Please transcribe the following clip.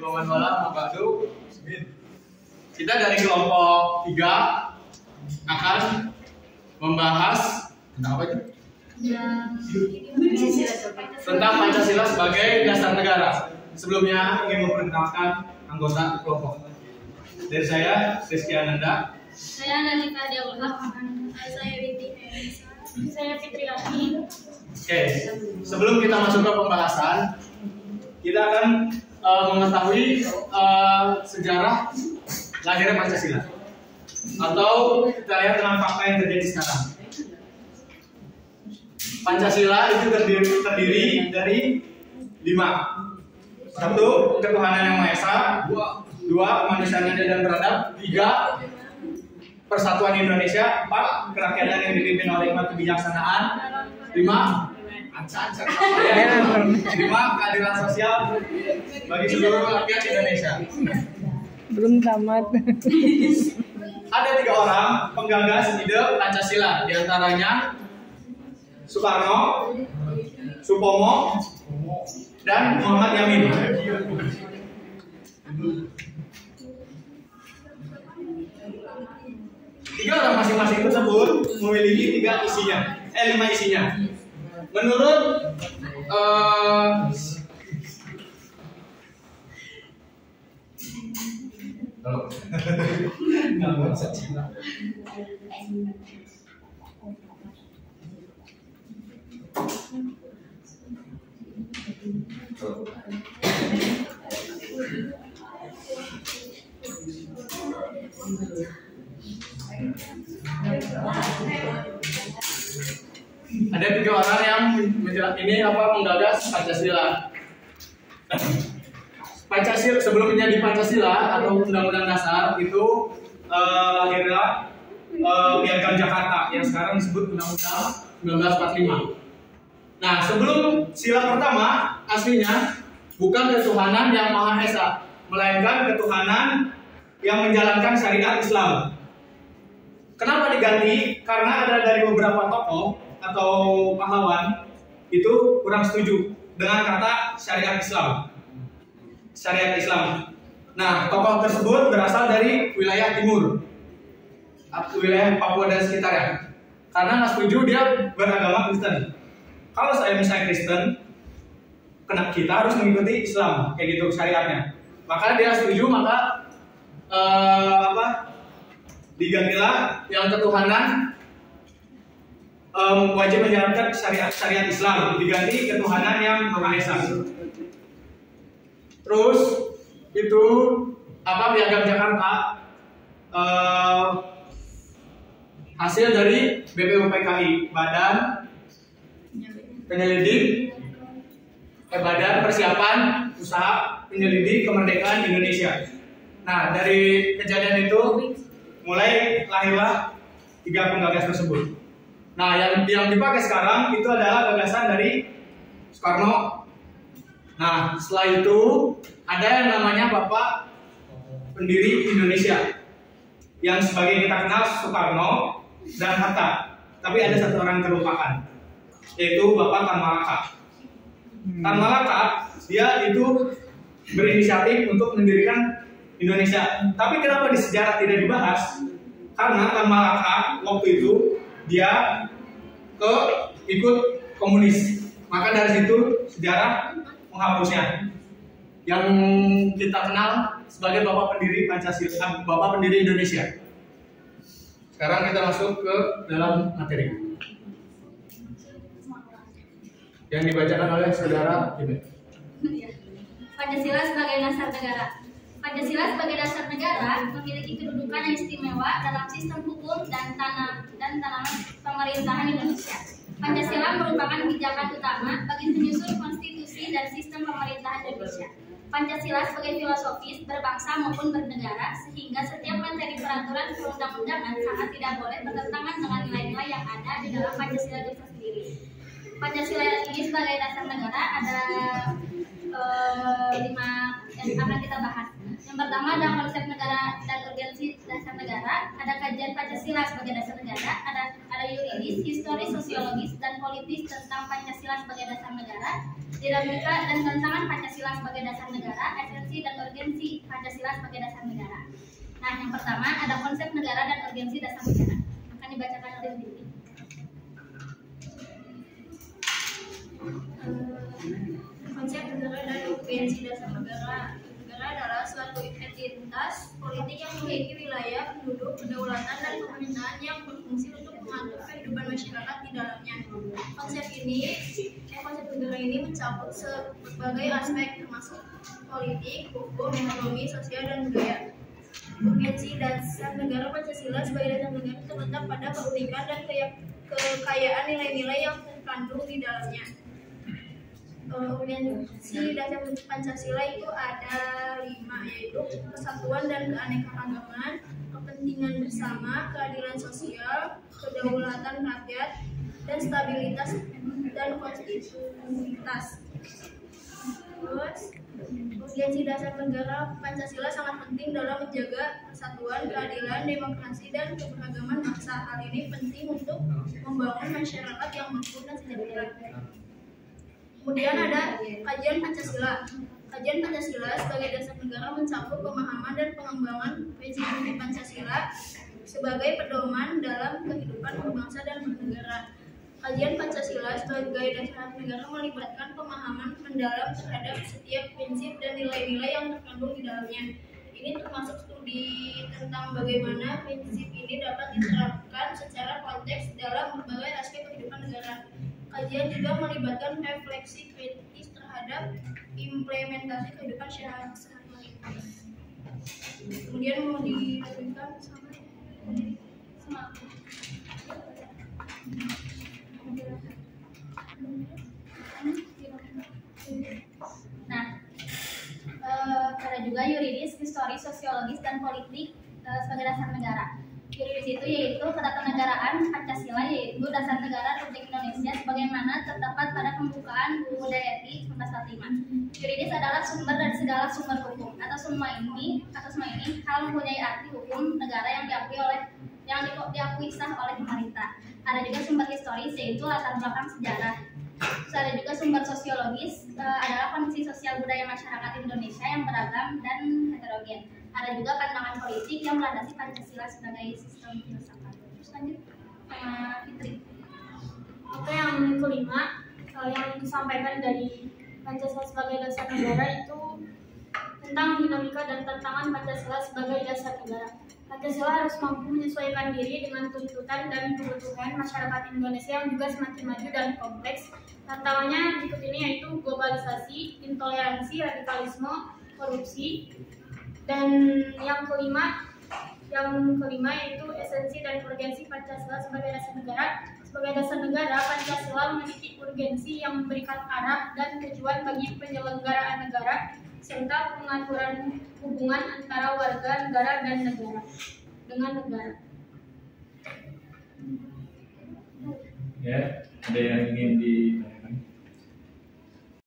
wabarakatuh. Kita dari kelompok 3 akan membahas tentang apa itu? Tentang Pancasila sebagai dasar negara. Sebelumnya ingin memperkenalkan anggota kelompok. Dari saya, Rizky Ananda. Saya Nanita Dewa. Saya Witi. Saya Fitri Lani. Oke, sebelum kita masuk ke pembahasan, kita akan mengetahui sejarah lahirnya Pancasila, atau kita lihat dengan fakta yang terjadi sekarang. Pancasila itu terdiri dari 5. 1. Ketuhanan yang Maha Esa. 2. Kemanusiaan adil dan beradab. 3. Persatuan Indonesia. 4. Kerakyatan yang dipimpin oleh hikmat kebijaksanaan. 5. Keadilan sosial bagi seluruh rakyat Indonesia. Belum tamat. Ada 3 orang penggagas ide Pancasila, diantaranya Soekarno, Supomo, dan Muhammad Yamin. Tiga orang masing-masing tersebut memiliki 5 isinya. Menurut ada 3 orang yang menggagas Pancasila. Pancasila sebelum menjadi Pancasila atau Undang-Undang Dasar itu lahirnya Piagam Jakarta yang sekarang disebut Undang-Undang 1945. Nah, sebelum sila pertama aslinya bukan ketuhanan yang Maha Esa, melainkan ketuhanan yang menjalankan syariat Islam. Kenapa diganti? Karena ada dari beberapa tokoh atau pahlawan itu kurang setuju dengan kata syariat Islam. Syariat Islam. Nah, tokoh tersebut berasal dari wilayah timur, wilayah Papua dan sekitarnya. Karena nggak setuju dia beragama Kristen. Kalau saya misalnya Kristen, kita harus mengikuti Islam, kayak gitu syariatnya. Maka dia setuju, maka digantilah yang ketuhanan wajib menjalankan syariat Islam, diganti ketuhanan yang Maha Esa. Terus itu Piagam Jakarta hasil dari BPUPKI, Badan Persiapan Usaha Penyelidik Kemerdekaan Indonesia. Nah, dari kejadian itu mulai lahirlah 3 penggagas tersebut. Nah, yang dipakai sekarang itu adalah gagasan dari Soekarno. Nah, setelah itu ada yang namanya Bapak Pendiri Indonesia, yang sebagai kita kenal Soekarno dan Hatta. Tapi ada 1 orang yang terlupakan, yaitu Bapak Tan Malaka. Tan Malaka dia itu berinisiatif untuk mendirikan Indonesia. Tapi kenapa di sejarah tidak dibahas? Karena Tan Malaka waktu itu dia ikut komunis. Maka dari situ sejarah menghapusnya. Yang kita kenal sebagai Bapak Pendiri Pancasila, Bapak Pendiri Indonesia. Sekarang kita masuk ke dalam materi yang dibacakan oleh saudara Ibe. Pancasila sebagai dasar negara. Pancasila sebagai dasar negara memiliki kedudukan yang istimewa dalam sistem hukum dan tanaman pemerintahan Indonesia. Pancasila merupakan pijakan utama bagi penyusun konstitusi dan sistem pemerintahan Indonesia. Pancasila sebagai filosofis berbangsa maupun bernegara, sehingga setiap materi peraturan perundang-undangan sangat tidak boleh bertentangan dengan nilai-nilai yang ada di dalam Pancasila itu sendiri. Pancasila ini sebagai dasar negara ada 5 yang akan kita bahas. Yang pertama ada konsep negara dan urgensi dasar negara, ada kajian Pancasila sebagai dasar negara, ada yuridis, historis, sosiologis, dan politis tentang Pancasila sebagai dasar negara, dinamika dan tantangan Pancasila sebagai dasar negara, esensi dan urgensi sebagai dasar negara. Nah, yang pertama ada konsep negara dan urgensi dasar negara. Akan dibacakan oleh Didi. Konsep negara dan urgensi dasar negara. Negara adalah suatu entitas politik yang memiliki wilayah, penduduk, kedaulatan, dan pemerintahan yang berfungsi untuk mengatur kehidupan masyarakat di dalamnya. Konsep negara ini mencakup berbagai aspek termasuk politik, hukum, ekonomi, sosial, dan budaya. Urgensi dasar negara Pancasila sebagai dasar negara terletak pada keunikan dan kekayaan nilai-nilai yang terkandung di dalamnya. Urgensi dasar Pancasila itu ada 5, yaitu persatuan dan keanekaragaman, kepentingan bersama, keadilan sosial, kedaulatan rakyat, dan stabilitas dan konstitusivitas. Terus, urgensi dasar negara Pancasila sangat penting dalam menjaga persatuan, keadilan, demokrasi, dan keberagaman bangsa. Hal ini penting untuk membangun masyarakat yang makmur dan sejahtera. Kemudian ada kajian Pancasila. Kajian Pancasila sebagai dasar negara mencakup pemahaman dan pengembangan prinsip Pancasila sebagai pedoman dalam kehidupan berbangsa dan bernegara. Kajian Pancasila sebagai dasar negara melibatkan pemahaman mendalam terhadap setiap prinsip dan nilai-nilai yang terkandung di dalamnya. Ini termasuk studi tentang bagaimana prinsip ini dapat diterapkan secara konteks dalam berbagai aspek kehidupan negara. Kajian juga melibatkan refleksi kritis terhadap implementasi kehidupan sehari-hari. Kemudian mau dilanjutkan sama Nah, ada juga yuridis, historis, sosiologis, dan politik sebagai dasar negara. Yuridis itu yaitu ketatanegaraan Pancasila, yaitu dasar negara Republik Indonesia sebagaimana terdapat pada pembukaan Buku Dayati 1945. Yuridis adalah sumber dari segala sumber hukum. Atas semua ini hal mempunyai arti hukum negara yang diakui sah oleh pemerintah. Ada juga sumber historis, yaitu latar belakang sejarah. Terus ada juga sumber sosiologis, adalah kondisi sosial budaya masyarakat Indonesia yang beragam dan heterogen. Ada juga pandangan politik yang melandasi Pancasila sebagai sistem filsafat. Terus lanjut sama Fitri. Oke, yang kelima yang disampaikan dari Pancasila sebagai dasar negara itu tentang dinamika dan tantangan Pancasila sebagai dasar negara. Pancasila harus mampu menyesuaikan diri dengan tuntutan dan kebutuhan masyarakat Indonesia yang juga semakin maju dan kompleks. Tantangannya berikut ini yaitu globalisasi, intoleransi, radikalisme, korupsi, dan yang kelima yaitu esensi dan urgensi Pancasila sebagai dasar negara. Sebagai dasar negara, Pancasila memiliki urgensi yang memberikan arah dan tujuan bagi penyelenggaraan negara serta pengaturan hubungan antara warga negara dan negara dengan negara. Ya, ada yang ingin di